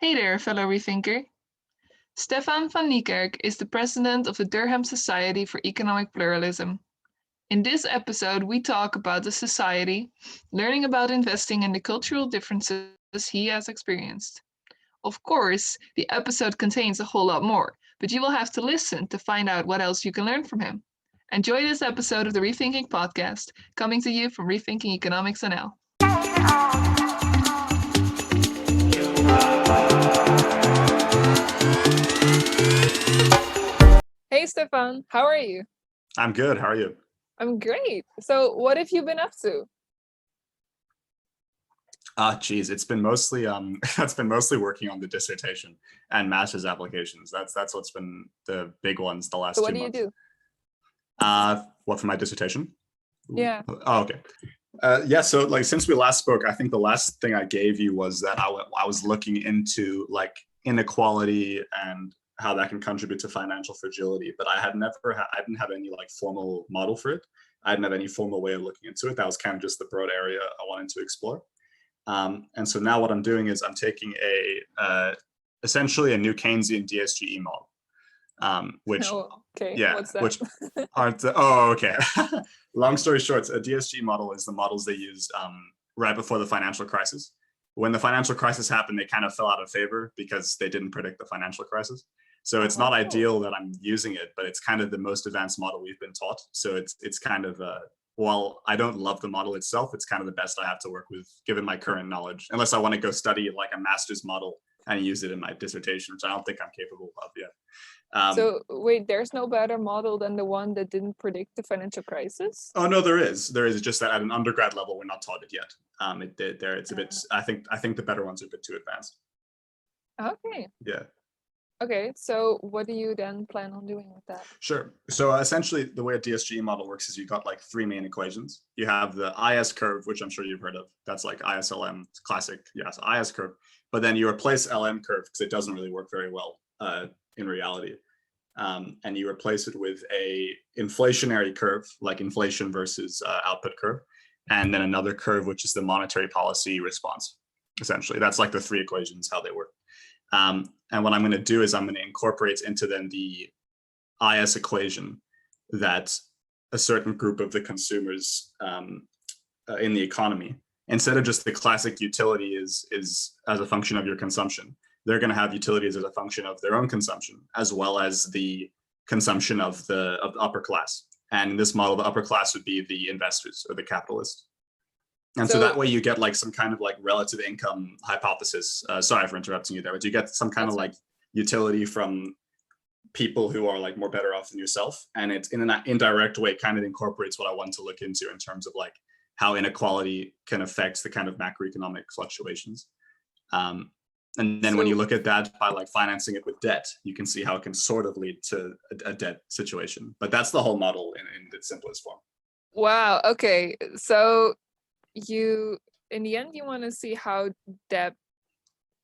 Hey there, fellow Rethinker. Stefan van Niekerk is the president of the Durham Society for Economic Pluralism. In this episode, we talk about the society, learning about investing and the cultural differences he has experienced. Of course, the episode contains a whole lot more, but you will have to listen to find out what else you can learn from him. Enjoy this episode of the Rethinking Podcast, coming to you from Rethinking Economics NL. Hey Stefan, how are you? I'm good. How are you? I'm great. So what have you been up to? It's been mostly that's been mostly working on the dissertation and master's applications. That's what's been the big ones the last 2 months. So what do you do? What for my dissertation? Yeah. Oh, okay. So like since we last spoke, I think the last thing I gave you was that I was looking into like inequality and how that can contribute to financial fragility, but I didn't have any like formal model for it. I didn't have any formal way of looking into it. That was kind of just the broad area I wanted to explore. And so now what I'm doing is I'm taking essentially a new Keynesian DSGE model, which what's that? Okay. Long story short, a DSGE model is the models they used right before the financial crisis. When the financial crisis happened, they kind of fell out of favor because they didn't predict the financial crisis. So it's not ideal that I'm using it, but it's kind of the most advanced model we've been taught. So it's kind of while I don't love the model itself, it's kind of the best I have to work with given my current knowledge, unless I want to go study like a master's model and use it in my dissertation, which I don't think I'm capable of yet. So wait, there's no better model than the one that didn't predict the financial crisis? Oh no, there is. It's just that at an undergrad level, we're not taught it yet. It's a bit. I think the better ones are a bit too advanced. Okay. Yeah. Okay, so what do you then plan on doing with that? Sure. So essentially, the way a DSGE model works is you've got like three main equations. You have the IS curve, which I'm sure you've heard of. That's like ISLM, classic, yes, IS curve. But then you replace LM curve because it doesn't really work very well in reality. And you replace it with a inflationary curve, like inflation versus output curve, and then another curve, which is the monetary policy response. Essentially, that's like the three equations, how they work. And what I'm going to do is I'm going to incorporate into then the IS equation that a certain group of the consumers in the economy, instead of just the classic utility is as a function of your consumption, they're going to have utilities as a function of their own consumption, as well as the consumption of the upper class. And in this model, the upper class would be the investors or the capitalists. And so that way you get like some kind of like relative income hypothesis. Sorry for interrupting you there, but you get some kind of like utility from people who are like more better off than yourself. And it's in an indirect way kind of incorporates what I want to look into in terms of like how inequality can affect the kind of macroeconomic fluctuations. And then when you look at that by like financing it with debt, you can see how it can sort of lead to a debt situation. But that's the whole model in its simplest form. Wow. Okay. So in the end, you want to see how debt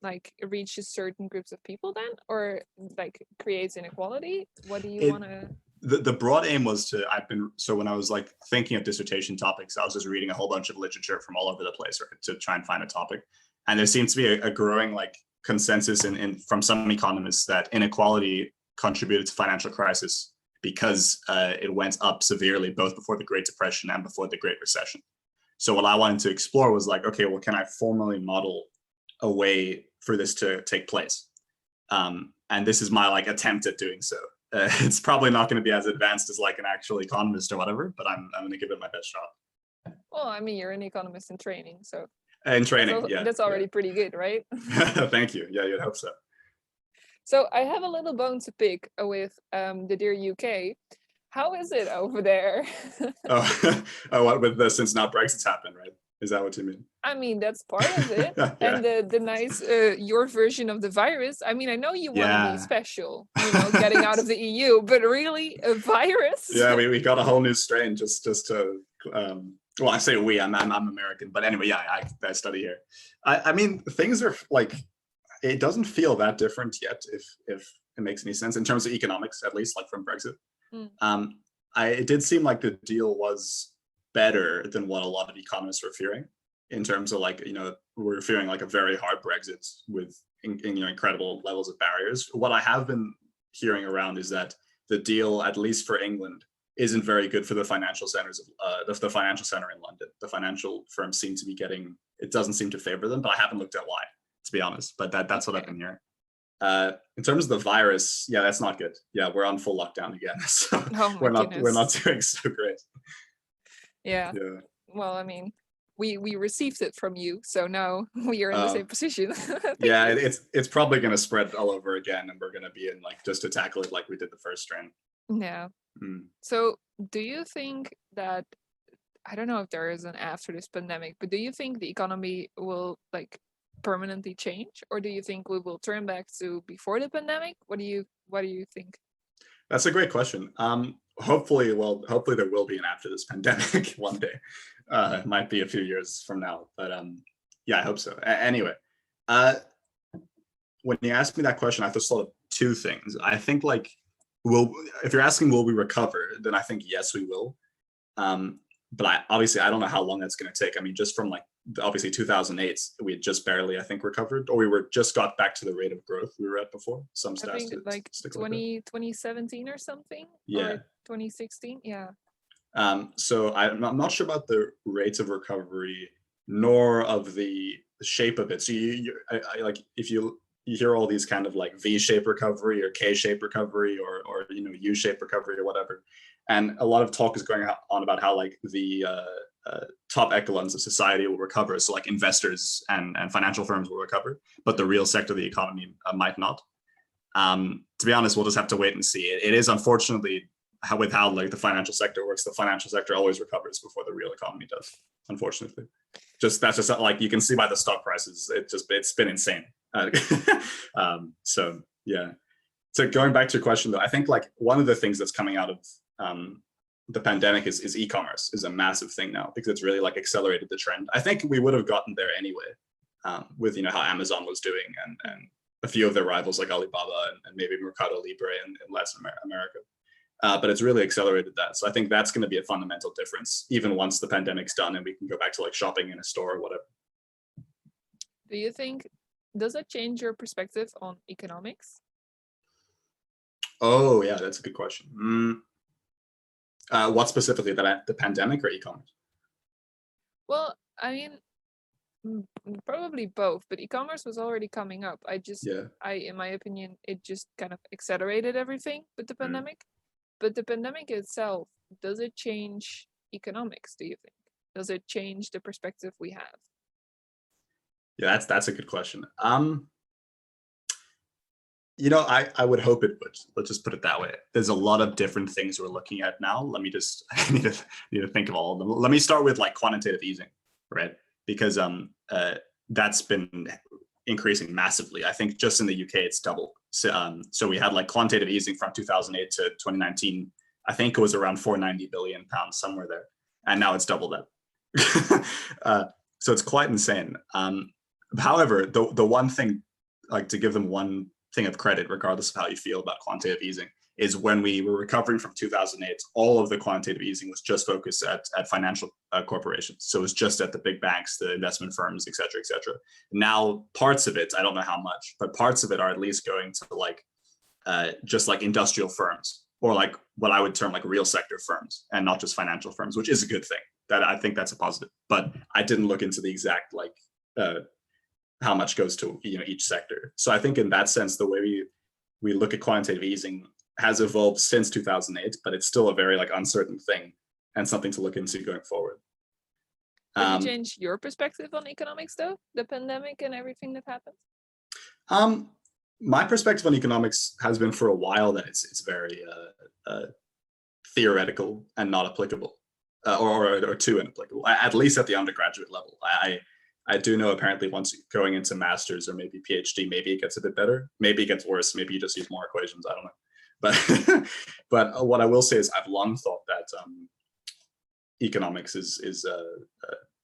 like reaches certain groups of people then, or like creates inequality? What do you want to... The broad aim was when I was like thinking of dissertation topics, I was just reading a whole bunch of literature from all over the place, right, to try and find a topic. And there seems to be a growing like consensus from some economists that inequality contributed to financial crisis because it went up severely both before the Great Depression and before the Great Recession. So what I wanted to explore was like, okay, well, can I formally model a way for this to take place? And this is my like attempt at doing so. It's probably not going to be as advanced as like an actual economist or whatever, but I'm going to give it my best shot. Well, I mean, you're an economist in training, so in training, that's already pretty good, right? Thank you. Yeah, you'd hope so. So I have a little bone to pick with the dear UK. How is it over there? What with since now Brexit's happened, right? Is that what you mean? I mean, that's part of it. Yeah. And the nice, your version of the virus. I mean, I know you want to be special, getting out of the EU, but really a virus? Yeah, we got a whole new strain just to, well, I say we, I'm American, but anyway, yeah, I study here. I mean, things are like, it doesn't feel that different yet, if it makes any sense in terms of economics, at least like from Brexit. It did seem like the deal was better than what a lot of economists were fearing in terms of like, we're fearing like a very hard Brexit with incredible levels of barriers. What I have been hearing around is that the deal, at least for England, isn't very good for the financial centers of the financial center in London. The financial firms seem to be it doesn't seem to favor them, but I haven't looked at why, to be honest. But that's what I've been hearing. In terms of the virus, yeah, that's not good. Yeah, we're on full lockdown again, so we're not doing so great. Yeah. Well, I mean, we received it from you, so now we are in the same position. Yeah, it's probably going to spread all over again, and we're going to be in like just to tackle it like we did the first strain. Yeah. So do you think that, I don't know if there is an after this pandemic, but do you think the economy will like permanently change, or do you think we will turn back to before the pandemic? What do you think? That's a great question. Hopefully there will be an after this pandemic one day. It might be a few years from now, but yeah, I hope so. Anyway, when you asked me that question, I just thought of two things. I think like, if you're asking will we recover, then I think yes, we will. But I don't know how long that's going to take. I mean, just from like obviously 2008, we had just barely, I think, recovered, or we just got back to the rate of growth we were at before. Some stats, I think like 2017 or something. Yeah. Or 2016. Yeah. So I'm not sure about the rates of recovery, nor of the shape of it. So like if you hear all these kind of like V-shaped recovery or K-shaped recovery or U-shaped recovery or whatever. And a lot of talk is going on about how like the top echelons of society will recover. So like investors and financial firms will recover, but the real sector of the economy might not. To be honest, we'll just have to wait and see. It is unfortunately how like the financial sector works. The financial sector always recovers before the real economy does, unfortunately. That's just like you can see by the stock prices. It's been insane. So yeah. So going back to your question though, I think like one of the things that's coming out of the pandemic is e-commerce is a massive thing now, because it's really like accelerated the trend. I think we would have gotten there anyway, with how Amazon was doing and a few of their rivals like Alibaba and maybe Mercado Libre in Latin America. But it's really accelerated that. So I think that's going to be a fundamental difference, even once the pandemic's done and we can go back to like shopping in a store or whatever. Do you think, does it change your perspective on economics? Oh yeah, that's a good question. What specifically, the pandemic or e-commerce? Well, I mean, probably both, but e-commerce was already coming up. In my opinion, it just kind of accelerated everything with the pandemic. But the pandemic itself, does it change economics, do you think? Does it change the perspective we have? Yeah, that's a good question. I would hope it would. Let's just put it that way. There's a lot of different things we're looking at now. Let me just, I need to think of all of them. Let me start with like quantitative easing, right? Because that's been increasing massively. I think just in the UK, it's doubled. So we had like quantitative easing from 2008 to 2019. I think it was around 490 billion pounds, somewhere there. And now it's doubled that. So it's quite insane. However, the one thing, like to give them one thing of credit, regardless of how you feel about quantitative easing, is when we were recovering from 2008, all of the quantitative easing was just focused at financial corporations. So it was just at the big banks, the investment firms, et cetera, et cetera. Now, parts of it, I don't know how much, but parts of it are at least going to like just like industrial firms, or like what I would term like real sector firms, and not just financial firms, which is a good thing. That I think that's a positive. But I didn't look into the exact like how much goes to each sector. So I think in that sense, the way we look at quantitative easing has evolved since 2008, but it's still a very like uncertain thing and something to look into going forward. Did you change your perspective on economics though, the pandemic and everything that happened? My perspective on economics has been for a while that it's very theoretical and not applicable, or too inapplicable, at least at the undergraduate level. I do know apparently once going into master's or maybe PhD, maybe it gets a bit better, maybe it gets worse, maybe you just use more equations, I don't know. But what I will say is I've long thought that economics is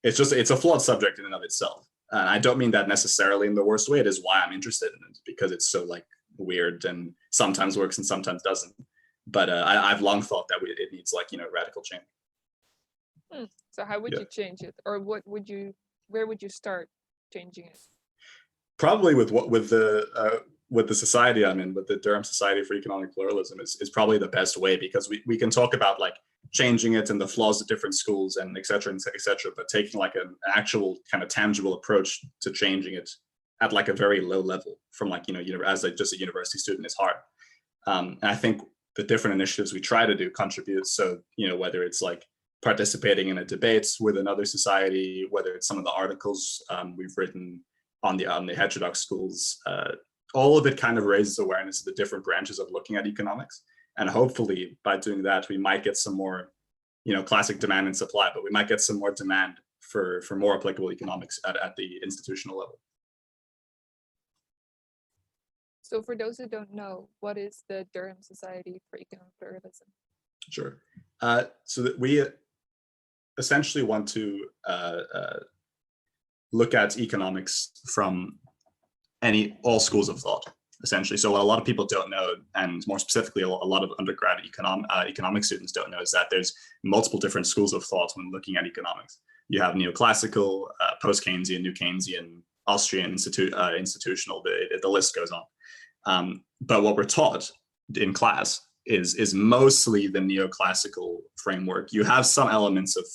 it's a flawed subject in and of itself. And I don't mean that necessarily in the worst way. It is why I'm interested in it, because it's so like weird and sometimes works and sometimes doesn't. But I've long thought that it needs like radical change. So how would you change it, or where would you start? changing it? Probably with the society I'm in, with the Durham Society for Economic Pluralism, is probably the best way, because we can talk about like changing it and the flaws of different schools and et cetera, but taking like an actual kind of tangible approach to changing it at like a very low level from like, as just a university student is hard. And I think the different initiatives we try to do contribute. So, whether it's like participating in a debate with another society, whether it's some of the articles we've written on the heterodox schools, all of it kind of raises awareness of the different branches of looking at economics. And hopefully by doing that, we might get some more, classic demand and supply, but we might get some more demand for more applicable economics at the institutional level. So for those who don't know, what is the Durham Society for Economic Pluralism? Sure. So that we essentially want to look at economics from all schools of thought, essentially. So what a lot of people don't know, and more specifically a lot of undergrad economics students don't know, is that there's multiple different schools of thought when looking at economics. You have neoclassical, post-Keynesian, new Keynesian, Austrian, institutional, the list goes on. But what we're taught in class is mostly the neoclassical framework. You have some elements of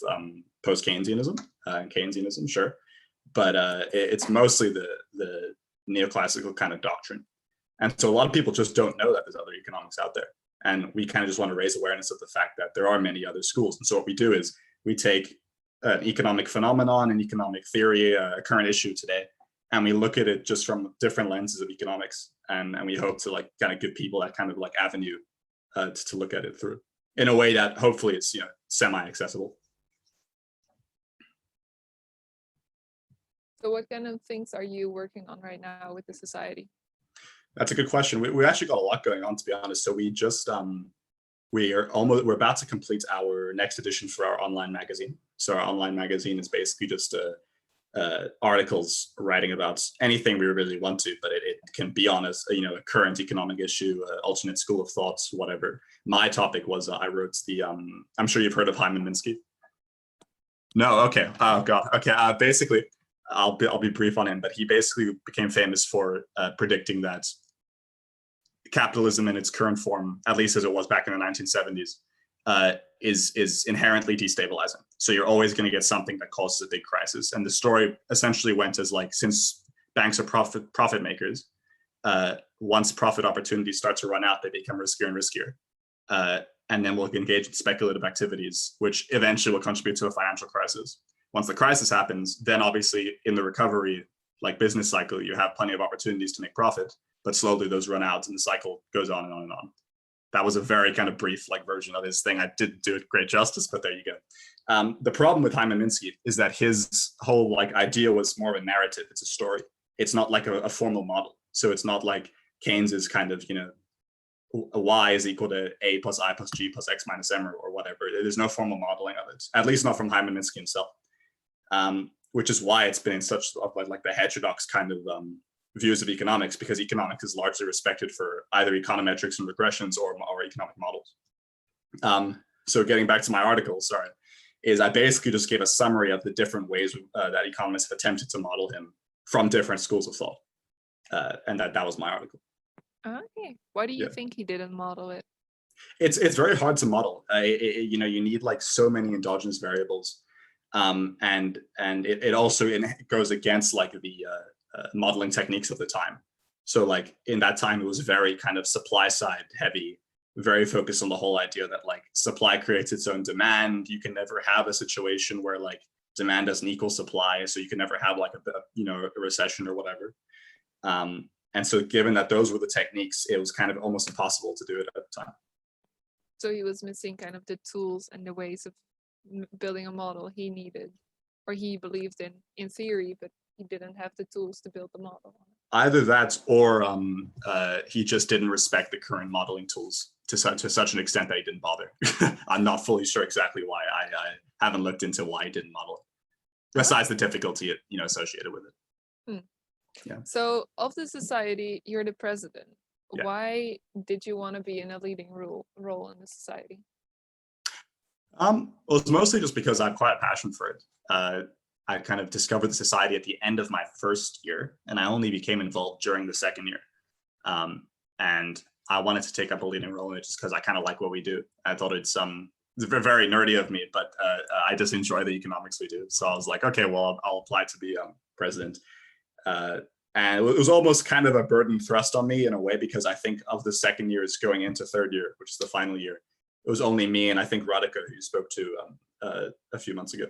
post-Keynesianism and Keynesianism, sure, but it's mostly the neoclassical kind of doctrine. And so a lot of people just don't know that there's other economics out there. And we kind of just want to raise awareness of the fact that there are many other schools. And so what we do is we take an economic phenomenon, an economic theory, a current issue today, and we look at it just from different lenses of economics. And we hope to like kind of give people that kind of like avenue to look at it through in a way that hopefully it's, semi-accessible. So what kind of things are you working on right now with the society? That's a good question. We actually got a lot going on, to be honest. So we just we're about to complete our next edition for our online magazine. So our online magazine is basically just articles writing about anything we really want to, but it can be on a current economic issue, alternate school of thoughts, whatever. My topic was I wrote the I'm sure you've heard of Hyman Minsky. No, okay. Oh god. Okay. Basically, I'll be brief on him, but he basically became famous for predicting that capitalism in its current form, at least as it was back in the 1970s, is inherently destabilizing. So you're always going to get something that causes a big crisis. And the story essentially went as like, since banks are profit makers, once profit opportunities start to run out, they become riskier and riskier. And then we'll engage in speculative activities, which eventually will contribute to a financial crisis. Once the crisis happens, then obviously in the recovery, like business cycle, you have plenty of opportunities to make profit, but slowly those run out and the cycle goes on and on and on. That was a very kind of brief version of his thing. I didn't do it great justice, but there you go. The problem with Hyman Minsky is that his whole idea was more of a narrative. It's a story. It's not like a formal model. So it's not like Keynes's kind of, y is equal to a plus I plus g plus x minus m or whatever. There's no formal modeling of it, at least not from Hyman Minsky himself. Which is why it's been in such like the heterodox kind of views of economics, because economics is largely respected for either econometrics and regressions or economic models. So getting back to my article, is I basically just gave a summary of the different ways that economists have attempted to model him from different schools of thought. And that was my article. Okay. Why do you think he didn't model it? It's very hard to model. You need like so many endogenous variables. And it also goes against like the modeling techniques of the time. So like in that time, it was very kind of supply side heavy, very focused on the whole idea that like supply creates its own demand. You can never have a situation where like demand doesn't equal supply. So you can never have like a recession or whatever. And so given that those were the techniques, it was kind of almost impossible to do it at the time. So he was missing kind of the tools and the ways of building a model he needed, or he believed in theory, but he didn't have the tools to build the model. Either that, or he just didn't respect the current modeling tools to such an extent that he didn't bother. I'm not fully sure exactly why. I haven't looked into why he didn't model it, besides the difficulty associated with it. Yeah. So of the society, you're the president. Yeah. Why did you want to be in a leading role in the society? Well, it's mostly just because I have quite a passion for it. I kind of discovered the society at the end of my first year, and I only became involved during the second year. And I wanted to take up a leading role in it just because I kind of like what we do. I thought it's very nerdy of me, but I just enjoy the economics we do. So I was like, okay, well, I'll apply to be president. And it was almost kind of a burden thrust on me in a way, because I think of the second years going into third year, which is the final year, it was only me and I think Radhika, who you spoke to a few months ago,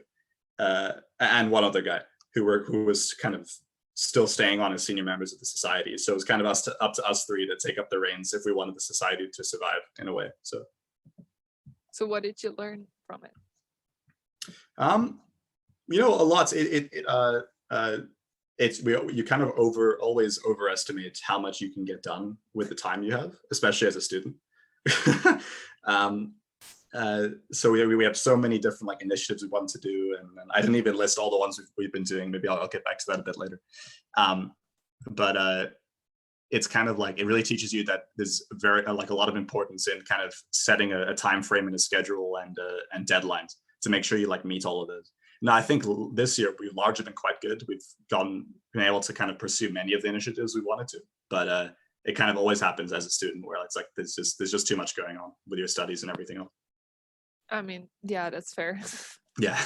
and one other guy who was kind of still staying on as senior members of the society. So it was kind of up to us three to take up the reins if we wanted the society to survive in a way. So what did you learn from it? A lot. You kind of always overestimate how much you can get done with the time you have, especially as a student. So we have so many different like initiatives we want to do, and I didn't even list all the ones we've been doing. Maybe I'll get back to that a bit later. But it's kind of like, it really teaches you that there's very like a lot of importance in kind of setting a time frame and a schedule and deadlines to make sure you like meet all of those. Now, I think this year we've largely been quite good. We've been able to kind of pursue many of the initiatives we wanted to, but it kind of always happens as a student where it's like there's just too much going on with your studies and everything else. I mean, yeah, that's fair. Yeah.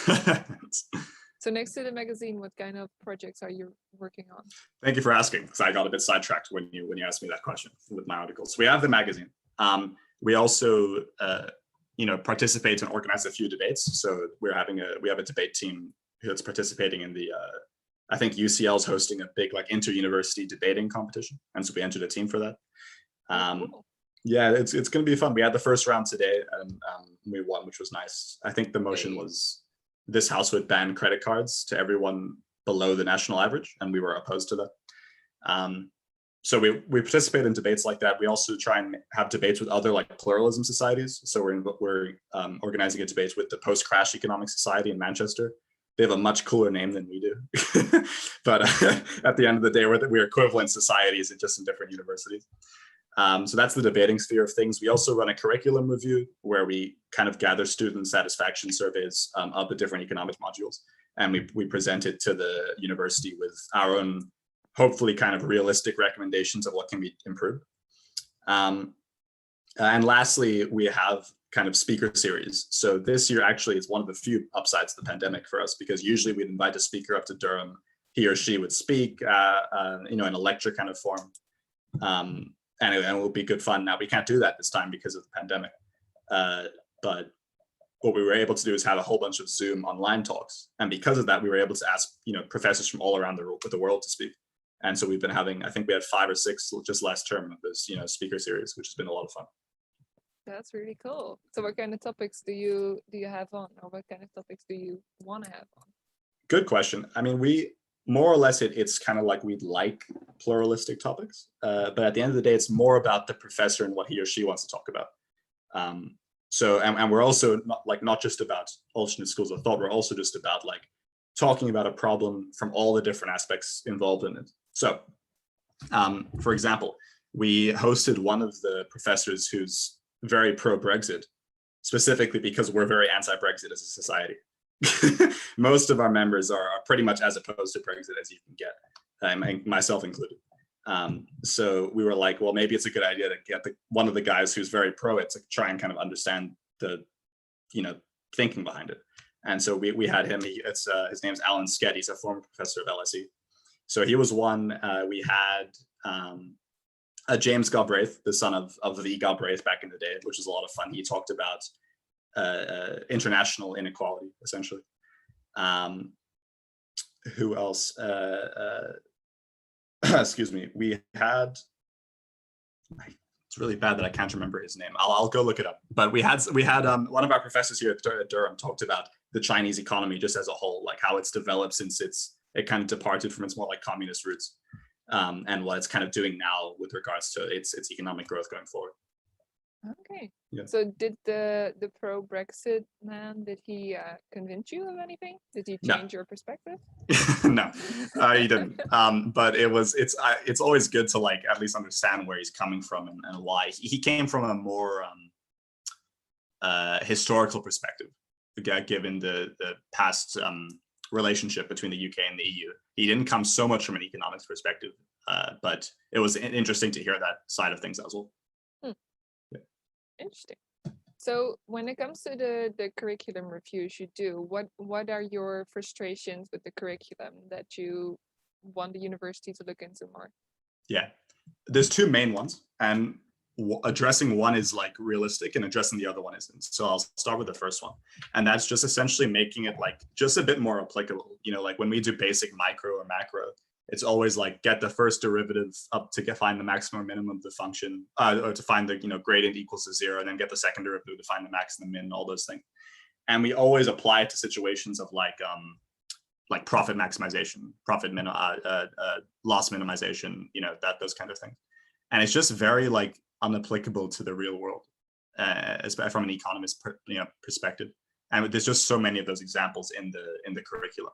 So next to the magazine, what kind of projects are you working on? Thank you for asking, because I got a bit sidetracked when you asked me that question with my articles. So we have the magazine. We also participate and organize a few debates. So we have a debate team that's participating in the I think UCL is hosting a big like inter-university debating competition, and so we entered a team for that. Cool. Yeah, it's going to be fun. We had the first round today, and we won, which was nice. I think the motion was this House would ban credit cards to everyone below the national average, and we were opposed to that. So we participate in debates like that. We also try and have debates with other like pluralism societies. So we're organizing a debate with the Post-Crash Economic Society in Manchester. They have a much cooler name than we do, but at the end of the day, we're equivalent societies, just in different universities. So that's the debating sphere of things. We also run a curriculum review where we kind of gather student satisfaction surveys of the different economic modules, and we present it to the university with our own, hopefully kind of realistic recommendations of what can be improved. And lastly, we have kind of speaker series. So this year actually is one of the few upsides of the pandemic for us, because usually we'd invite a speaker up to Durham. He or she would speak, in a lecture kind of form. And it will be good fun. Now we can't do that this time because of the pandemic. But what we were able to do is have a whole bunch of Zoom online talks. And because of that, we were able to ask, professors from all around the world to speak. And so we've been having, I think we had 5 or 6 just last term of this, speaker series, which has been a lot of fun. That's really cool. So what kind of topics do you have on, or what kind of topics do you want to have on? Good question. I mean, we more or less it's kind of like we'd like pluralistic topics, but at the end of the day, it's more about the professor and what he or she wants to talk about. And we're also not just about alternate schools of thought. We're also just about like talking about a problem from all the different aspects involved in it. So, for example, we hosted one of the professors who's very pro-Brexit, specifically because we're very anti-Brexit as a society. Most of our members are pretty much as opposed to Brexit as you can get, myself included. So we were like, well, maybe it's a good idea to get one of the guys who's very pro it to try and kind of understand the, thinking behind it. And so we had him. His name's Alan Sked. He's a former professor of LSE. So he was one. We had James Galbraith, the son of the Galbraith back in the day, which was a lot of fun. He talked about international inequality, essentially. Who else? Excuse me. We had. It's really bad that I can't remember his name. I'll go look it up. But we had one of our professors here at Durham talked about the Chinese economy just as a whole, like how it's developed since it kind of departed from its more like communist roots, and what it's kind of doing now with regards to its economic growth going forward. Okay. Yeah. So did the pro-Brexit man, did he convince you of anything? Did he change your perspective? No, he didn't. But it's always good to like at least understand where he's coming from and why. He came from a more historical perspective, given the past relationship between the UK and the EU. He didn't come so much from an economics perspective, but it was interesting to hear that side of things as well. Yeah. Interesting. So when it comes to the curriculum reviews you do, what are your frustrations with the curriculum that you want the university to look into more? Yeah, there's two main ones, and addressing one is like realistic and addressing the other one isn't. So I'll start with the first one, and that's just essentially making it like just a bit more applicable. Like when we do basic micro or macro, it's always like get the first derivative up to find the maximum or minimum of the function, or to find the gradient equals to 0, and then get the second derivative to find the max and the min, all those things. And we always apply it to situations of like profit maximization, loss minimization, those kind of things. And it's just very like unapplicable to the real world, from an economist perspective. And there's just so many of those examples in the curriculum.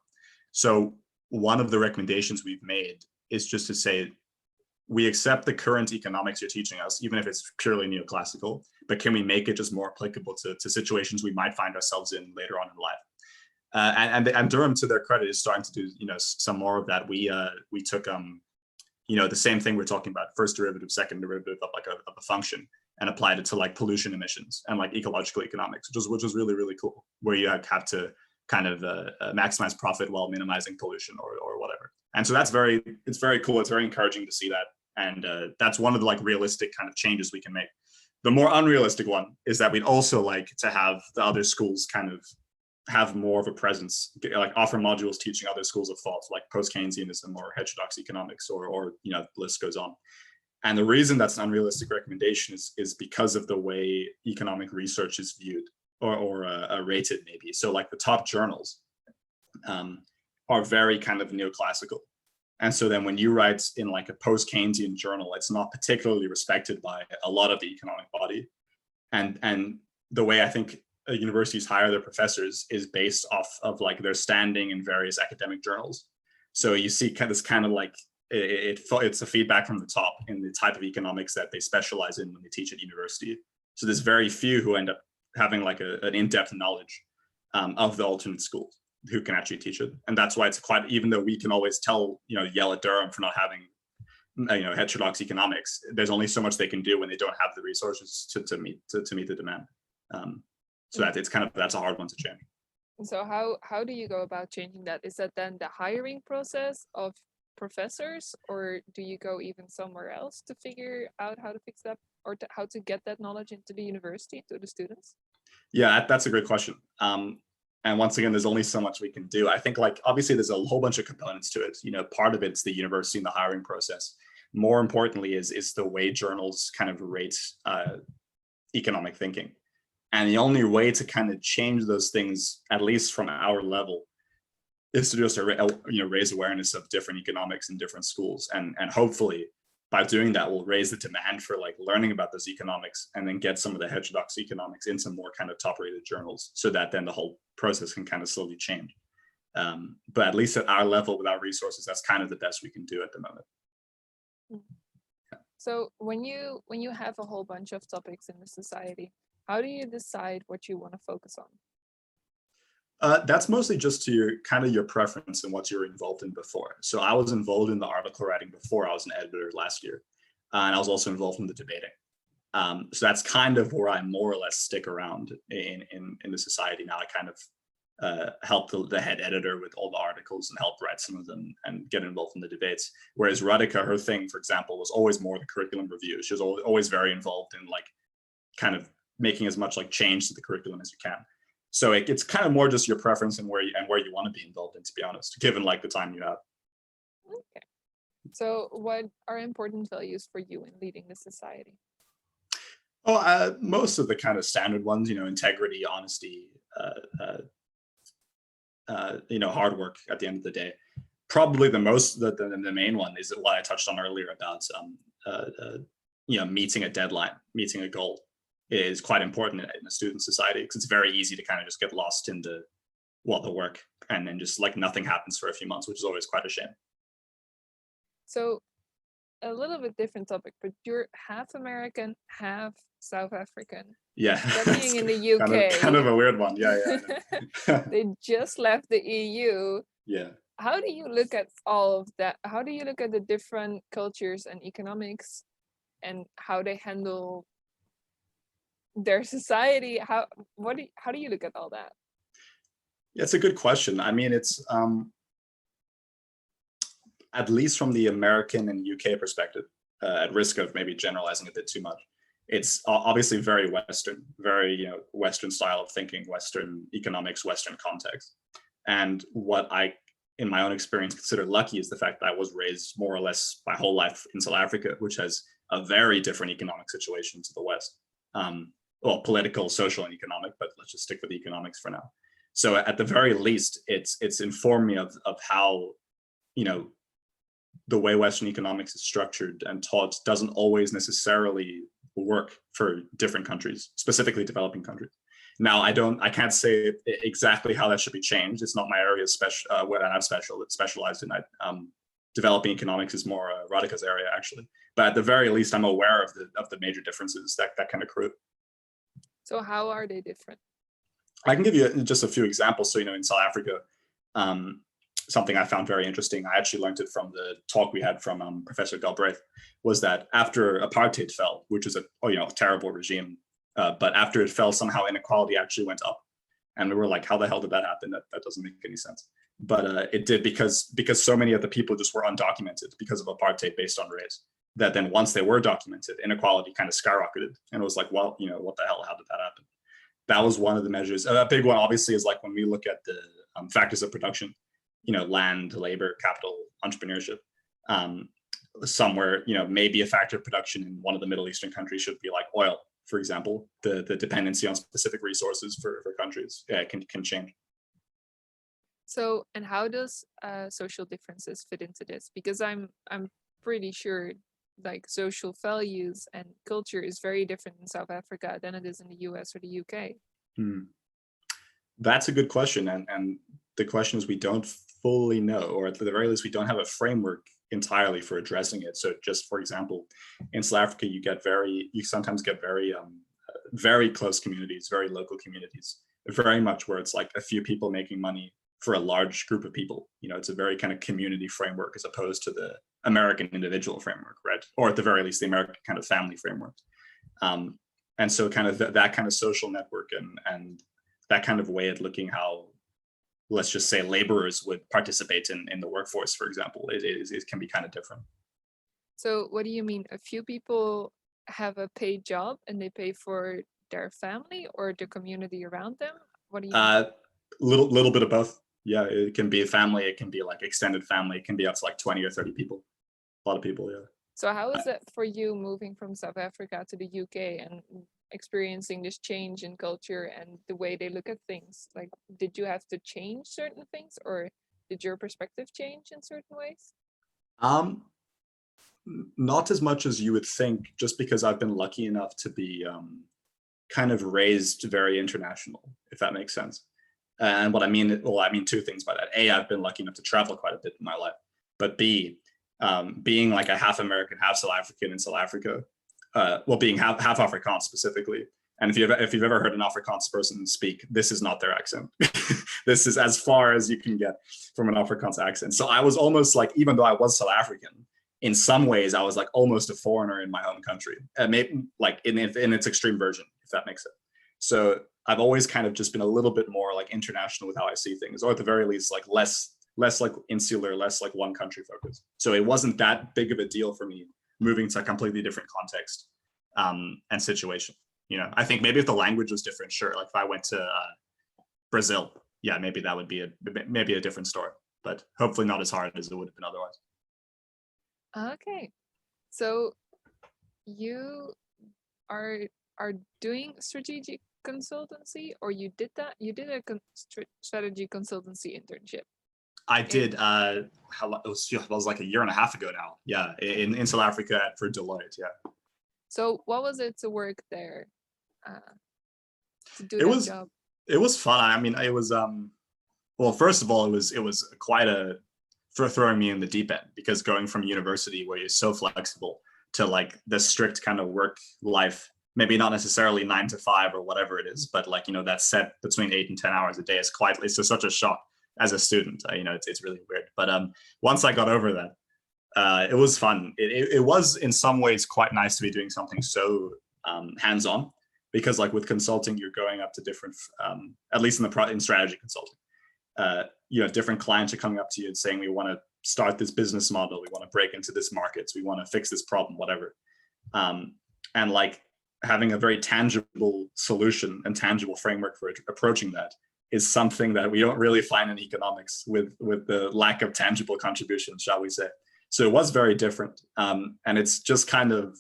So one of the recommendations we've made is just to say, we accept the current economics you're teaching us, even if it's purely neoclassical, but can we make it just more applicable to situations we might find ourselves in later on in life? And Durham, to their credit, is starting to do some more of that. We took the same thing we're talking about, first derivative, second derivative of a function, and applied it to like pollution emissions and like ecological economics, which was really, really cool, where you have to kind of maximize profit while minimizing pollution or whatever. And so it's very cool. It's very encouraging to see that. And that's one of the like realistic kind of changes we can make. The more unrealistic one is that we'd also like to have the other schools kind of have more of a presence, like offer modules teaching other schools of thought, like post-Keynesianism or heterodox economics, or the list goes on. And the reason that's an unrealistic recommendation is because of the way economic research is viewed or rated, maybe. So like the top journals are very kind of neoclassical. And so then when you write in like a post-Keynesian journal, it's not particularly respected by a lot of the economic body. And the way I think universities hire their professors is based off of like their standing in various academic journals. So you see this kind of like, it's a feedback from the top in the type of economics that they specialize in when they teach at university. So there's very few who end up having like an in-depth knowledge of the alternate schools who can actually teach it. And that's why it's quite, even though we can always yell at Durham for not having heterodox economics, there's only so much they can do when they don't have the resources to meet the demand. So that's a hard one to change. So how do you go about changing that? Is that then the hiring process of professors, or do you go even somewhere else to figure out how to fix that, or how to get that knowledge into the university to the students? Yeah, that's a great question. And once again, there's only so much we can do. I think like obviously there's a whole bunch of components to it. Part of it's the university and the hiring process. More importantly is the way journals kind of rate economic thinking. And the only way to kind of change those things, at least from our level, is to just raise awareness of different economics in different schools, and hopefully by doing that we'll raise the demand for like learning about those economics, and then get some of the heterodox economics into more kind of top-rated journals, so that then the whole process can kind of slowly change. But at least at our level, with our resources, that's kind of the best we can do at the moment. So when you have a whole bunch of topics in the society, how do you decide what you want to focus on? That's mostly just to your preference and what you're involved in before. So I was involved in the article writing before I was an editor last year, and I was also involved in the debating. So that's kind of where I more or less stick around in the society now. I kind of help the head editor with all the articles and help write some of them and get involved in the debates. Whereas Rethinker, her thing, for example, was always more the curriculum review. She was always very involved in like kind of making as much like change to the curriculum as you can. So it's kind of more just your preference and where you want to be involved in, to be honest, given like the time you have. Okay. So what are important values for you in leading the society? Oh, most of the kind of standard ones, integrity, honesty, hard work at the end of the day. Probably the main one is what I touched on earlier about, meeting a deadline, meeting a goal is quite important in a student society, because it's very easy to kind of just get lost into the work, and then just like nothing happens for a few months, which is always quite a shame. So a little bit different topic, but you're half American, half South African. Yeah, Studying in the UK. kind of a weird one. Yeah. They just left the EU. Yeah. How do you look at all of that? How do you look at the different cultures and economics and how they handle their society? How do you look at all that? Yeah, it's a good question. I mean, it's at least from the American and UK perspective, at risk of maybe generalizing a bit too much, it's obviously very Western, very Western style of thinking, Western economics, Western context. And what I, in my own experience, consider lucky is the fact that I was raised more or less my whole life in South Africa, which has a very different economic situation to the West. Well, political, social, and economic, but let's just stick with economics for now. So at the very least, it's informed me of how, the way Western economics is structured and taught doesn't always necessarily work for different countries, specifically developing countries. Now, I can't say exactly how that should be changed. It's not my area where I'm specialized in. Developing economics is more Radhika's area, actually. But at the very least, I'm aware of the major differences that kind of accrue. So how are they different? I can give you just a few examples. So, in South Africa, something I found very interesting, I actually learned it from the talk we had from Professor Galbraith, was that after apartheid fell, which is a terrible regime, but after it fell, somehow inequality actually went up. And we were like, how the hell did that happen? That doesn't make any sense. But it did because so many of the people just were undocumented because of apartheid based on race, that then once they were documented, inequality kind of skyrocketed. And it was like, well, what the hell, how did that happen? That was one of the measures. A big one, obviously, is like when we look at the factors of production, land, labor, capital, entrepreneurship. Somewhere, maybe a factor of production in one of the Middle Eastern countries should be like oil, for example. The dependency on specific resources for countries can change. So, and how does social differences fit into this? Because I'm pretty sure like social values and culture is very different in South Africa than it is in the US or the UK. That's a good question. And the question is, we don't fully know, or at the very least, we don't have a framework entirely for addressing it. So just for example, in South Africa, you sometimes get very close communities, very local communities, very much where it's like a few people making money for a large group of people. It's a very kind of community framework as opposed to the American individual framework, right? Or at the very least, the American kind of family framework. And so kind of that kind of social network and that kind of way of looking how, let's just say, laborers would participate in the workforce, for example, it can be kind of different. So what do you mean? A few people have a paid job and they pay for their family or the community around them? What do you mean? Little bit of both. Yeah, it can be a family, it can be like extended family, it can be up to like 20 or 30 people. A lot of people, yeah. So how is it for you moving from South Africa to the UK and experiencing this change in culture and the way they look at things? Like, did you have to change certain things, or did your perspective change in certain ways? Not as much as you would think, just because I've been lucky enough to be kind of raised very international, if that makes sense. And what I mean, I mean two things by that. A, I've been lucky enough to travel quite a bit in my life. But B, being like a half American, half South African in South Africa, being half Afrikaans specifically. And if you've ever heard an Afrikaans person speak, this is not their accent. This is as far as you can get from an Afrikaans accent. So I was almost like, even though I was South African, in some ways I was like almost a foreigner in my home country, maybe like in its extreme version, if that makes sense. So I've always kind of just been a little bit more like international with how I see things, or at the very least, like less like insular, less like one country focused. So it wasn't that big of a deal for me moving to a completely different context and situation. I think maybe if the language was different, sure. Like if I went to Brazil, yeah, maybe that would be a different story, but hopefully not as hard as it would have been otherwise. Okay, so you are doing strategic consultancy, or you did a strategy consultancy internship? I did. It was like a year and a half ago now. Yeah, in South Africa for Deloitte. Yeah. So what was it to work there? To do that job? It was fun. I mean, it was well, first of all, it was quite a for throwing me in the deep end, because going from university where you're so flexible to like the strict kind of work life, maybe not necessarily 9 to 5 or whatever it is, but like, that's set between 8 and 10 hours a day is it's just such a shock as a student. It's really weird. But once I got over that, it was fun. It was in some ways quite nice to be doing something so hands-on, because like with consulting, you're going up to different, at least in strategy consulting, different clients are coming up to you and saying, we want to start this business model, we want to break into this market, we want to fix this problem, whatever. And like having a very tangible solution and tangible framework for approaching that is something that we don't really find in economics with the lack of tangible contribution, shall we say. So it was very different. And it's just kind of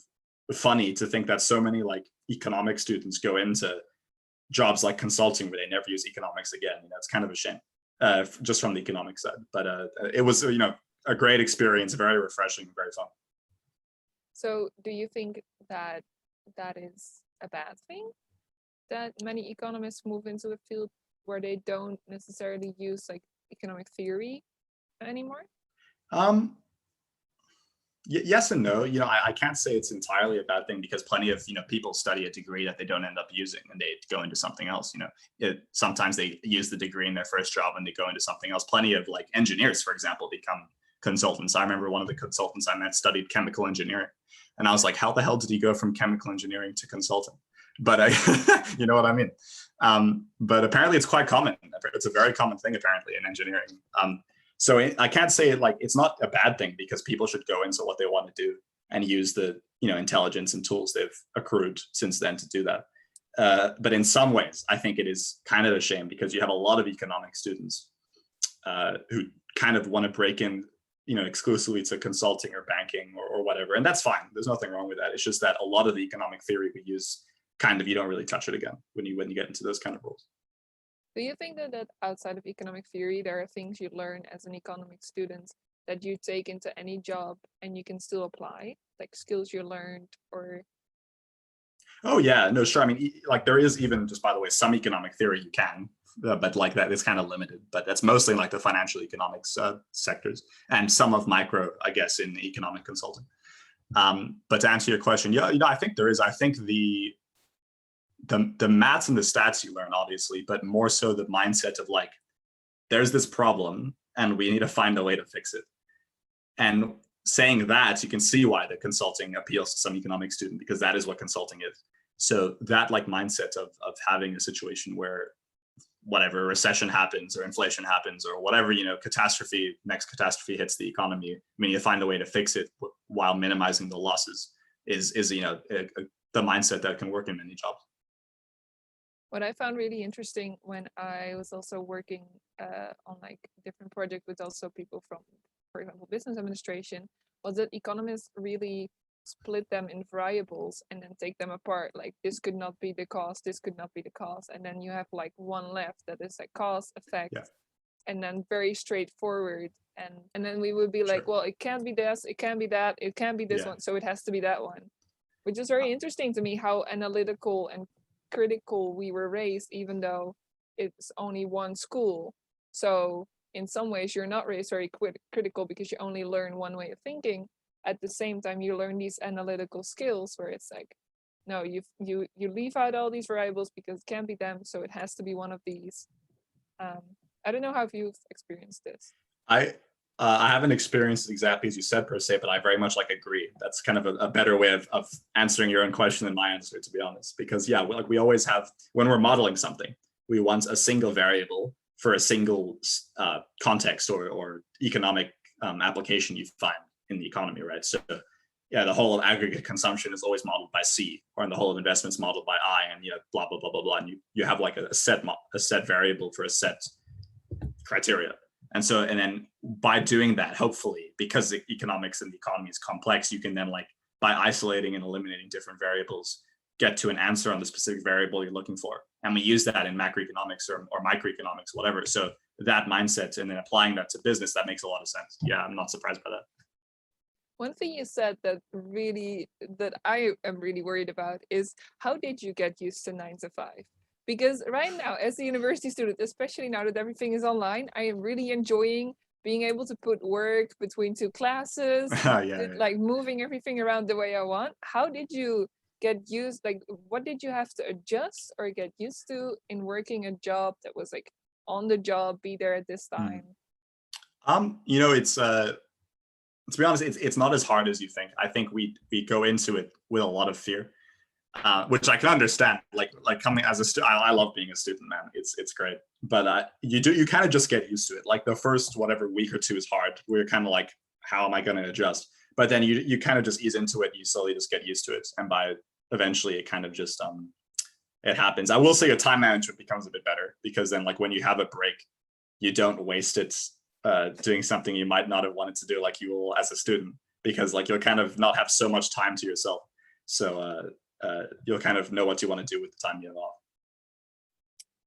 funny to think that so many like economic students go into jobs like consulting where they never use economics again. It's kind of a shame, just from the economic side. But it was, a great experience, very refreshing, very fun. So do you think that is a bad thing, that many economists move into a field where they don't necessarily use like economic theory anymore? Yes and no. I can't say it's entirely a bad thing, because plenty of people study a degree that they don't end up using and they go into something else. Sometimes they use the degree in their first job and they go into something else. Plenty of like engineers, for example, become consultants. I remember one of the consultants I met studied chemical engineering, and I was like, how the hell did he go from chemical engineering to consulting? But you know what I mean. But apparently it's quite common. It's a very common thing apparently in engineering. So I can't say it's not a bad thing, because people should go into what they want to do and use the intelligence and tools they've accrued since then to do that. But in some ways, I think it is kind of a shame, because you have a lot of economic students who kind of want to break in, exclusively to consulting or banking or whatever, and that's fine. There's nothing wrong with that. It's just that a lot of the economic theory we use, you don't really touch it again when you get into those kind of roles. Do you think that outside of economic theory, there are things you learn as an economic student that you take into any job and you can still apply, like skills you learned or? Oh yeah, no, sure. I mean, like there is even, just by the way, some economic theory you can, but like that is kind of limited. But that's mostly like the financial economics sectors, and some of micro, I guess, in economic consulting. But to answer your question, yeah, I think there is. I think the maths and the stats you learn, obviously, but more so the mindset of like, there's this problem and we need to find a way to fix it. And saying that, you can see why the consulting appeals to some economic student, because that is what consulting is. So that like mindset of having a situation where whatever recession happens or inflation happens or whatever, next catastrophe hits the economy, you find a way to fix it while minimizing the losses is the mindset that can work in many jobs. What I found really interesting when I was also working on like different projects with also people from, for example, business administration, was that economists really split them in variables and then take them apart. Like this could not be the cause, this could not be the cause. And then you have like one left that is like cause, effect, and then very straightforward. And then we would be like, well, it can't be this, it can't be that, it can't be this one, so it has to be that one. Which is very interesting to me, how analytical and critical we were raised, even though it's only one school. So in some ways you're not raised very critical because you only learn one way of thinking. At the same time, you learn these analytical skills where it's like, no, you leave out all these variables because it can't be them, so it has to be one of these. I don't know how you've experienced this. I haven't experienced exactly as you said per se, but I very much agree. That's kind of a better way of answering your own question than my answer, to be honest. Because we always have, when we're modeling something, we want a single variable for a single context or economic application you find in the economy, right? So the whole of aggregate consumption is always modeled by C, or in the whole of investments modeled by I, and blah blah blah blah blah. And you have like a set variable for a set criteria. And then by doing that, hopefully, because the economics and the economy is complex, you can then by isolating and eliminating different variables, get to an answer on the specific variable you're looking for. And we use that in macroeconomics or microeconomics, whatever. So that mindset and then applying that to business, that makes a lot of sense. Yeah, I'm not surprised by that. One thing you said that I am really worried about is, how did you get used to 9 to 5? Because right now, as a university student, especially now that everything is online, I am really enjoying being able to put work between two classes, Yeah. like moving everything around the way I want. How did you get used, like what did you have to adjust or get used to in working a job that was like on the job, be there at this time? It's to be honest, it's not as hard as you think. I think we go into it with a lot of fear, which I can understand. Like coming as a student, I love being a student, man. It's great, but you kind of just get used to it. Like the first whatever week or two is hard. We're kind of like, how am I going to adjust? But then you kind of just ease into it. You slowly just get used to it, and by eventually it kind of just it happens. I will say your time management becomes a bit better, because then like when you have a break, you don't waste it doing something you might not have wanted to do like you will as a student, because like you'll kind of not have so much time to yourself. So you'll kind of know what you want to do with the time you have off.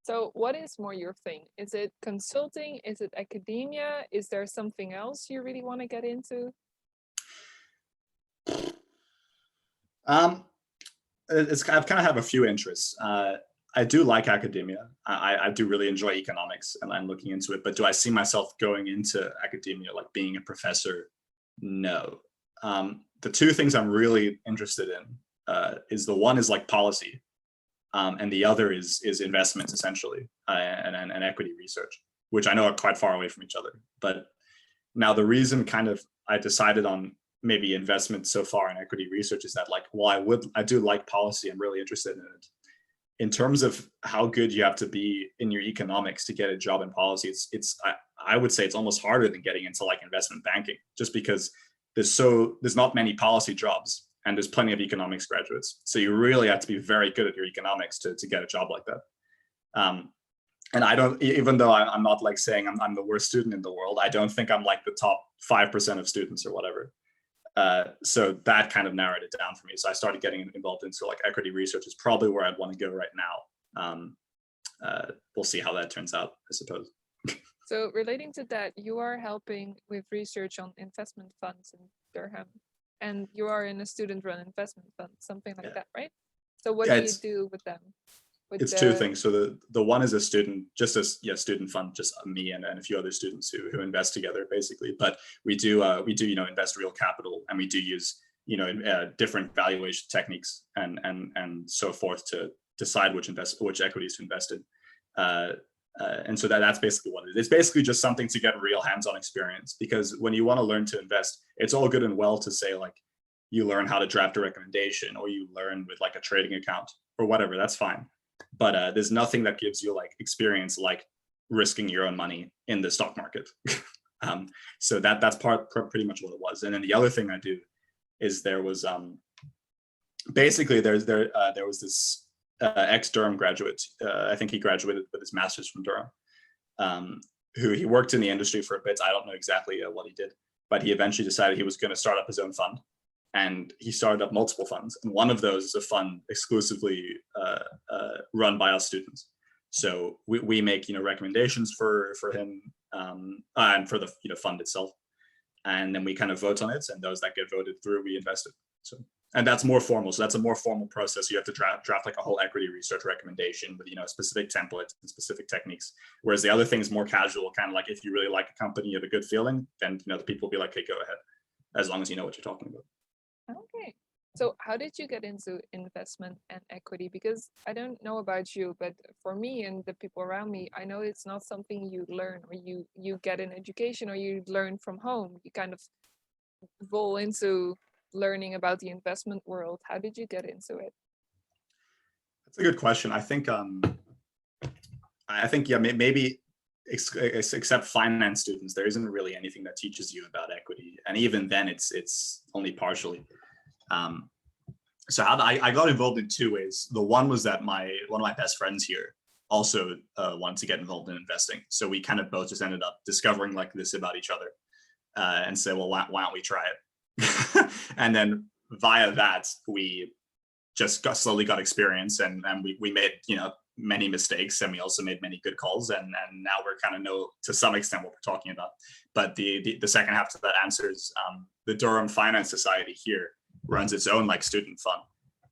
So what is more your thing? Is it consulting? Is it academia? Is there something else you really want to get into? I kind of have a few interests. I do like academia. I do really enjoy economics, and I'm looking into it. But do I see myself going into academia, like being a professor? No. The two things I'm really interested in is the one is like policy, and the other is investments essentially, and equity research, which I know are quite far away from each other. But now the reason kind of I decided on maybe investment so far in equity research is that like, well, I do like policy. I'm really interested in it. In terms of how good you have to be in your economics to get a job in policy, I would say it's almost harder than getting into like investment banking, just because there's not many policy jobs and there's plenty of economics graduates. So you really have to be very good at your economics to get a job like that. And I don't, even though I'm not like saying I'm the worst student in the world, I don't think I'm like the top 5% of students or whatever. So that kind of narrowed it down for me. So I started getting involved into like equity research is probably where I'd want to go right now. We'll see how that turns out, I suppose. So relating to that, you are helping with research on investment funds in Durham, and you are in a student-run investment fund, something like that, right? So what do you do with them? It's two things. So the one is a student, just as student fund, just me and a few other students who invest together basically. But we do invest real capital, and we do use different valuation techniques and so forth to decide which equities to invest in. And so that's basically what it is. It's basically just something to get real hands-on experience, because when you want to learn to invest, it's all good and well to say like you learn how to draft a recommendation or you learn with like a trading account or whatever. That's fine. But there's nothing that gives you like experience like risking your own money in the stock market. So that's pretty much what it was. And then the other thing I do is there was basically there was this ex-Durham graduate. I think he graduated with his master's from Durham, who he worked in the industry for a bit. I don't know exactly what he did, but he eventually decided he was going to start up his own fund. And he started up multiple funds. And one of those is a fund exclusively run by us students. So we make recommendations for him and for the fund itself. And then we kind of vote on it. And those that get voted through, we invest it. So, and that's more formal. So that's a more formal process. You have to draft like a whole equity research recommendation with specific templates and specific techniques. Whereas the other thing is more casual, kind of like if you really like a company, you have a good feeling, then the people will be like, hey, go ahead, as long as you know what you're talking about. Okay. So how did you get into investment and equity? Because I don't know about you, but for me and the people around me, I know it's not something you learn or you get an education or you learn from home. You kind of roll into learning about the investment world. How did you get into it? That's a good question. I think maybe except finance students, there isn't really anything that teaches you about equity, and even then it's only partially. So I got involved in two ways. The one was that one of my best friends here also wanted to get involved in investing, so we kind of both just ended up discovering like this about each other, and said, well, why don't we try it? And then via that we just slowly got experience, and we made many mistakes, and we also made many good calls, and now we're kind of know to some extent what we're talking about. But the second half to that answer is the Durham Finance Society here runs its own like student fund,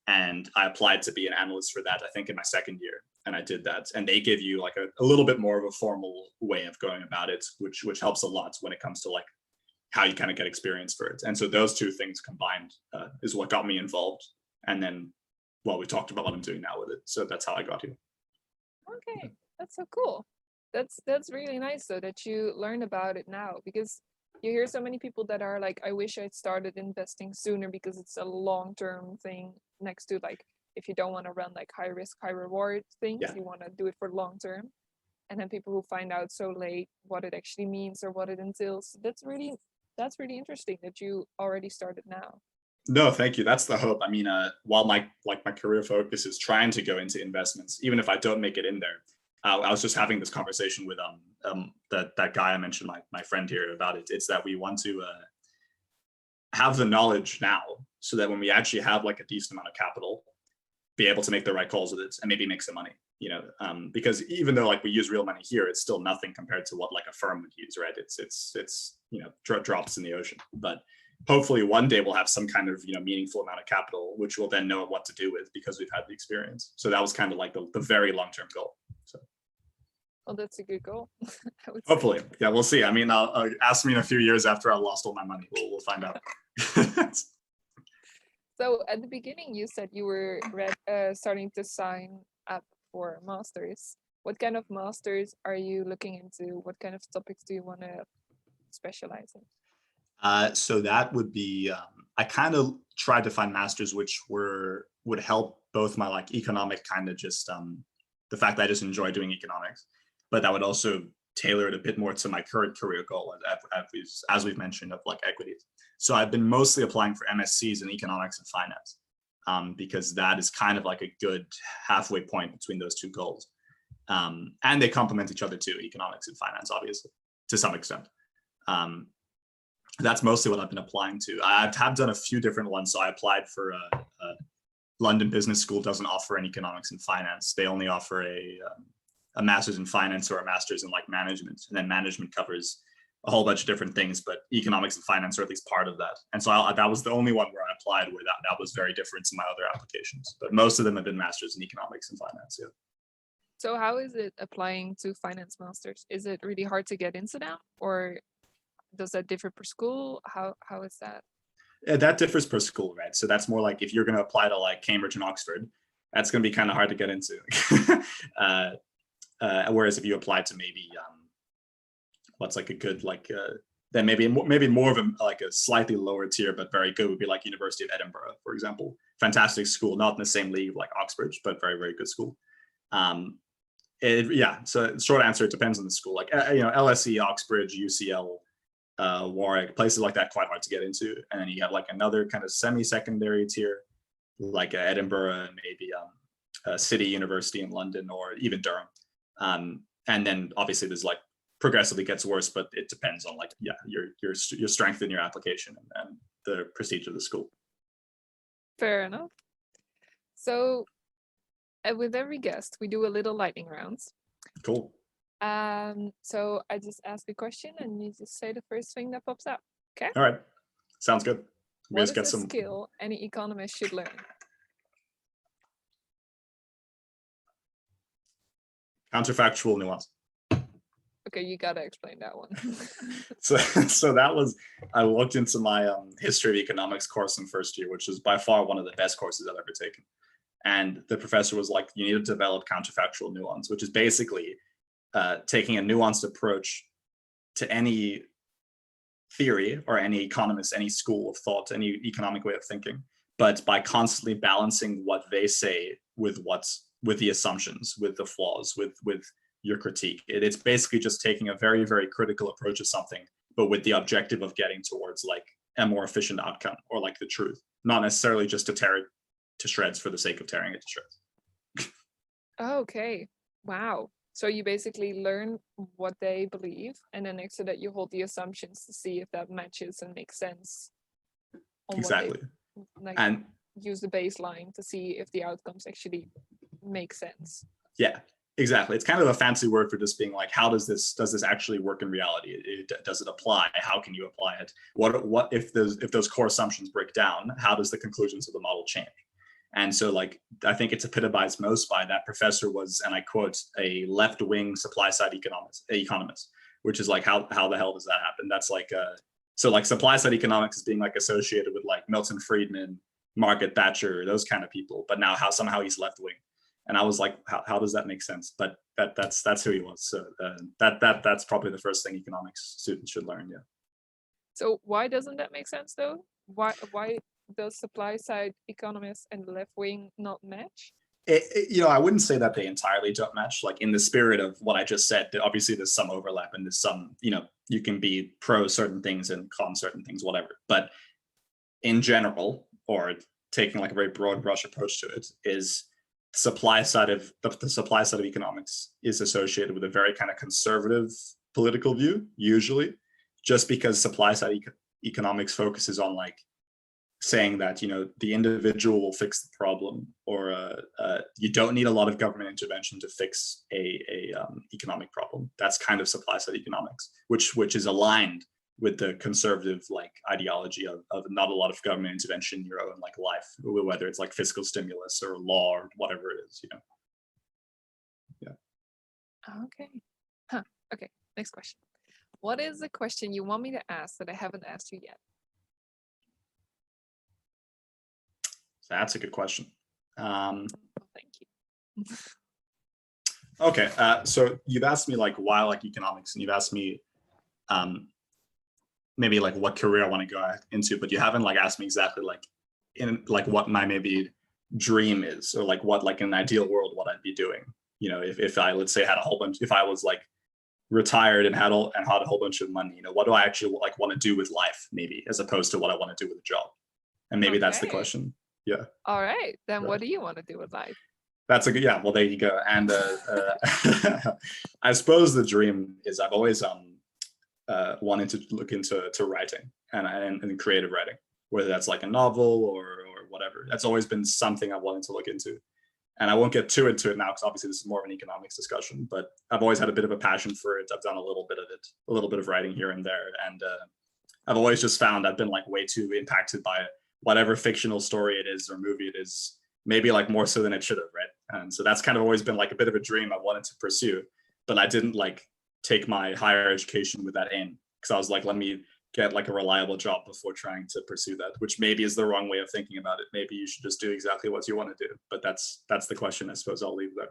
and I applied to be an analyst for that, I think in my second year, and I did that. And they give you like a little bit more of a formal way of going about it, which helps a lot when it comes to like how you kind of get experience for it. And so those two things combined is what got me involved. And then, well, we talked about what I'm doing now with it. So that's how I got here. Okay, that's so cool. That's really nice though that you learn about it now, because you hear so many people that are like, I wish I'd started investing sooner because it's a long-term thing next to like, if you don't want to run like high risk, high reward things, you want to do it for long term. And then people who find out so late what it actually means or what it entails. That's really interesting that you already started now. No, thank you. That's the hope. I mean, while my career focus is trying to go into investments, even if I don't make it in there, I was just having this conversation with that guy I mentioned, my friend here, about it. It's that we want to have the knowledge now, so that when we actually have like a decent amount of capital, be able to make the right calls with it and maybe make some money. You know, because even though like we use real money here, it's still nothing compared to what like a firm would use, right? It's you know, drops in the ocean. But hopefully one day we'll have some kind of, you know, meaningful amount of capital, which we'll then know what to do with because we've had the experience. So that was kind of like the very long-term goal. So. Well, that's a good goal. Hopefully. Say. Yeah, we'll see. I mean, I'll ask me in a few years after I lost all my money. We'll find out. So at the beginning, you said you were starting to sign up for masters. What kind of masters are you looking into? What kind of topics do you want to specialize in? So that would be, I kind of tried to find masters which would help both my like economic kind of just the fact that I just enjoy doing economics, but that would also tailor it a bit more to my current career goal, as we've mentioned, of like equities. So I've been mostly applying for MSCs in economics and finance, because that is kind of like a good halfway point between those two goals. And they complement each other too, economics and finance, obviously, to some extent. That's mostly what I've been applying to. I have done a few different ones. So I applied for London Business School doesn't offer an economics and finance. They only offer a master's in finance or a master's in like management. And then management covers a whole bunch of different things, but economics and finance are at least part of that. And so that was the only one where I applied where that was very different to my other applications. But most of them have been masters in economics and finance. Yeah. So how is it applying to finance masters? Is it really hard to get into now, or does that differ per school? How is that? That differs per school, right? So that's more like if you're going to apply to like Cambridge and Oxford, that's going to be kind of hard to get into. Whereas if you apply to maybe what's like a good like then maybe more of a slightly lower tier but very good would be like University of Edinburgh, for example. Fantastic school, not in the same league like Oxford, but very, very good school. So short answer, it depends on the school. Like LSE, Oxbridge, UCL, Warwick, places like that, quite hard to get into. And then you have like another kind of semi-secondary tier, like Edinburgh, and maybe City University in London, or even Durham. And then obviously there's like progressively gets worse, but it depends on like your strength in your application and the prestige of the school. Fair enough. So with every guest, we do a little lightning rounds. Cool. So I just ask a question and you just say the first thing that pops up. Okay. All right. Sounds good. What is a skill any economist should learn? Counterfactual nuance. Okay, you gotta explain that one. So that was, I looked into my history of economics course in first year, which is by far one of the best courses I've ever taken. And the professor was like, you need to develop counterfactual nuance, which is basically taking a nuanced approach to any theory or any economist, any school of thought, any economic way of thinking, but by constantly balancing what they say with the assumptions, with the flaws, with your critique. It's basically just taking a very, very critical approach to something, but with the objective of getting towards like a more efficient outcome or like the truth, not necessarily just to tear it to shreds for the sake of tearing it to shreds. Okay. Wow. So you basically learn what they believe, and then next to that you hold the assumptions to see if that matches and makes sense. Exactly. And use the baseline to see if the outcomes actually make sense. Yeah, exactly. It's kind of a fancy word for just being like, how does this actually work in reality? Does it apply? How can you apply it? What if those core assumptions break down? How does the conclusions of the model change? And so like, I think it's epitomized most by that professor was, and I quote, a left-wing supply-side economist, which is like, how the hell does that happen? That's like, so like supply-side economics is being like associated with like Milton Friedman, Margaret Thatcher, those kind of people. But now somehow he's left-wing. And I was like, how does that make sense? But that's who he was. So that's probably the first thing economics students should learn. Yeah. So why doesn't that make sense though? Why does supply side economists and the left wing not match? I wouldn't say that they entirely don't match. Like in the spirit of what I just said, obviously there's some overlap and there's some, you can be pro certain things and con certain things, whatever. But in general, or taking like a very broad brush approach to it, is the supply side of economics is associated with a very kind of conservative political view, usually, just because supply side economics focuses on like saying that the individual will fix the problem, or you don't need a lot of government intervention to fix a economic problem. That's kind of supply side economics, which is aligned with the conservative like ideology of not a lot of government intervention in your own like life, whether it's like fiscal stimulus or law or whatever it is. Yeah. Okay. Okay. Next question. What is the question you want me to ask that I haven't asked you yet? That's a good question. Well, thank you. Okay, so you've asked me like why I like economics, and you've asked me maybe like what career I want to go into, but you haven't like asked me exactly like in like what my maybe dream is, or like what like in an ideal world what I'd be doing. If I, let's say, had a whole bunch, if I was like retired and had a whole bunch of money, what do I actually like want to do with life, maybe, as opposed to what I want to do with a job. And maybe that's the question. Yeah. All right. Then what do you want to do with life? That's a good, yeah, well, there you go. And I suppose the dream is I've always wanted to look into writing and creative writing, whether that's like a novel or whatever. That's always been something I've wanted to look into. And I won't get too into it now because obviously this is more of an economics discussion, but I've always had a bit of a passion for it. I've done a little bit of it, a little bit of writing here and there. And I've always just found I've been like way too impacted by whatever fictional story it is or movie it is, maybe like more so than it should have, right? And so that's kind of always been like a bit of a dream I wanted to pursue, but I didn't like take my higher education with that aim, because I was like, let me get like a reliable job before trying to pursue that, which maybe is the wrong way of thinking about it. Maybe you should just do exactly what you want to do, but that's the question. I suppose I'll leave there.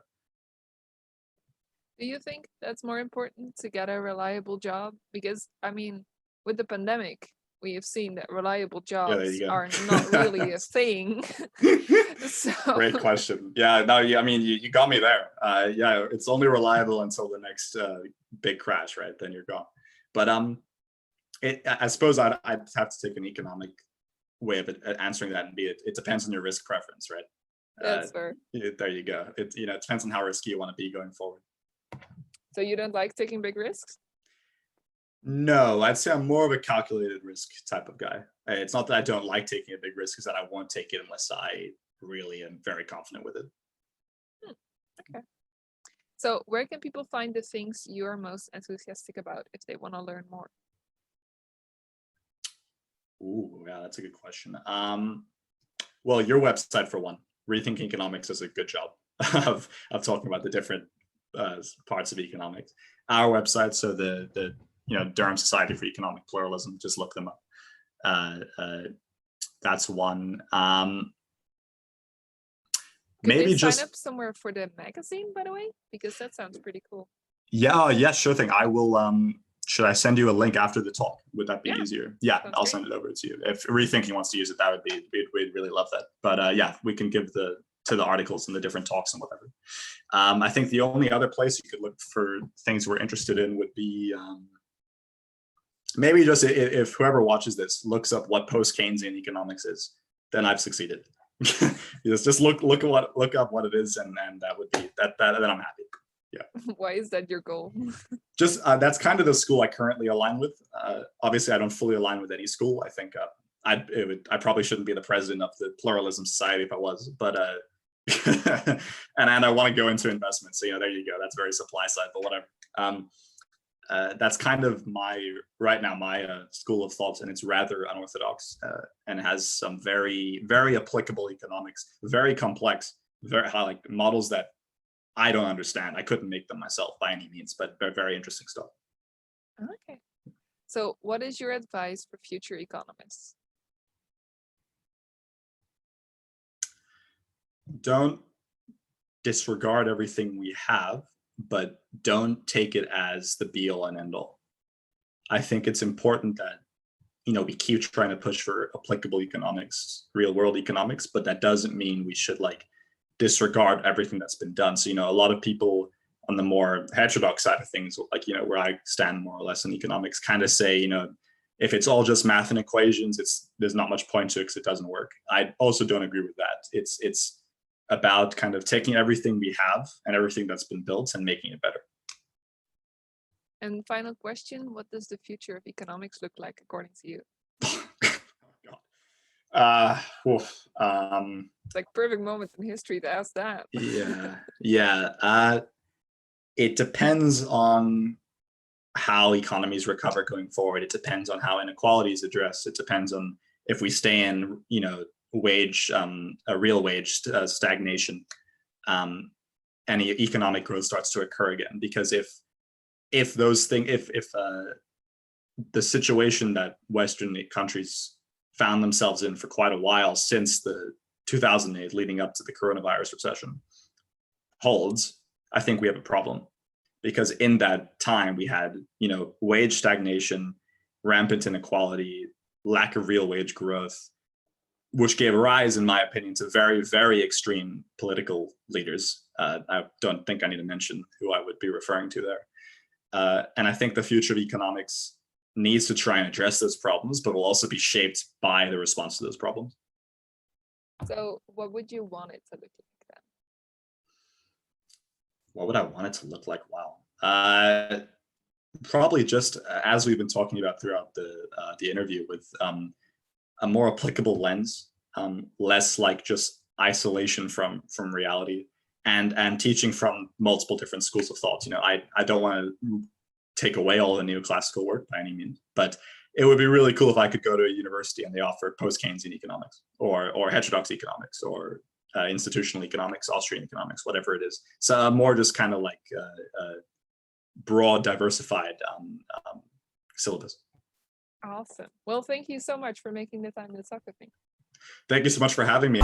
Do you think that's more important, to get a reliable job? Because I mean, with the pandemic, we have seen that reliable jobs are not really a thing. So... Great question. Yeah, no, I mean, you got me there. Yeah, it's only reliable until the next big crash, right? Then you're gone. But I suppose I'd have to take an economic way of answering that, and it depends on your risk preference, right? That's fair. There you go. It depends on how risky you want to be going forward. So you don't like taking big risks? No, I'd say I'm more of a calculated risk type of guy. It's not that I don't like taking a big risk, it's that I won't take it unless I really am very confident with it. Okay. So where can people find the things you're most enthusiastic about if they want to learn more? Ooh, yeah, that's a good question. Well, your website, for one. Rethinking Economics does a good job of talking about the different parts of economics. Our website, so the Durham Society for Economic Pluralism, just look them up. That's one. Maybe just sign up somewhere for the magazine, by the way, because that sounds pretty cool. Yeah, sure thing. I will. Should I send you a link after the talk? Would that be easier? Yeah, I'll send it over to you. If Rethinking wants to use it, that would be, we'd really love that. But yeah, we can give to the articles and the different talks and whatever. I think the only other place you could look for things we're interested in would be maybe just if whoever watches this looks up what post-Keynesian economics is, then I've succeeded. just look up what it is, and that would be that. Then I'm happy. Yeah. Why is that your goal? Just that's kind of the school I currently align with. Obviously, I don't fully align with any school. I think I probably shouldn't be the president of the Pluralism Society if I was, but and I want to go into investment. So there you go. That's very supply side, but whatever. that's kind of my school of thought, and it's rather unorthodox and has some very, very applicable economics, very complex, very high, like models that I don't understand. I couldn't make them myself by any means, but they're very interesting stuff. Okay. So what is your advice for future economists? Don't disregard everything we have, but don't take it as the be all and end all. I think it's important that, we keep trying to push for applicable economics, real world economics, but that doesn't mean we should like disregard everything that's been done. So, a lot of people on the more heterodox side of things, like, where I stand more or less in economics, kind of say, if it's all just math and equations, there's not much point to it because it doesn't work. I also don't agree with that. It's about kind of taking everything we have and everything that's been built and making it better. And final question, what does the future of economics look like according to you? It's like perfect moment in history to ask that. Yeah. It depends on how economies recover going forward. It depends on how inequality is addressed. It depends on if we stay in, a real wage stagnation, and economic growth starts to occur again. Because if the situation that Western countries found themselves in for quite a while since the 2008 leading up to the coronavirus recession holds, I think we have a problem. Because in that time we had, wage stagnation, rampant inequality, lack of real wage growth, which gave rise, in my opinion, to very, very extreme political leaders. I don't think I need to mention who I would be referring to there. And I think the future of economics needs to try and address those problems, but will also be shaped by the response to those problems. So what would you want it to look like then? What would I want it to look like? Wow. Probably just as we've been talking about throughout the interview, with a more applicable lens, less like just isolation from reality, and teaching from multiple different schools of thought. I don't want to take away all the neoclassical work by any means, but it would be really cool if I could go to a university and they offered post-Keynesian economics or heterodox economics or institutional economics, Austrian economics, whatever it is. So more just kind of like broad, diversified syllabus. Awesome. Well, thank you so much for making the time to talk with me. Thank you so much for having me.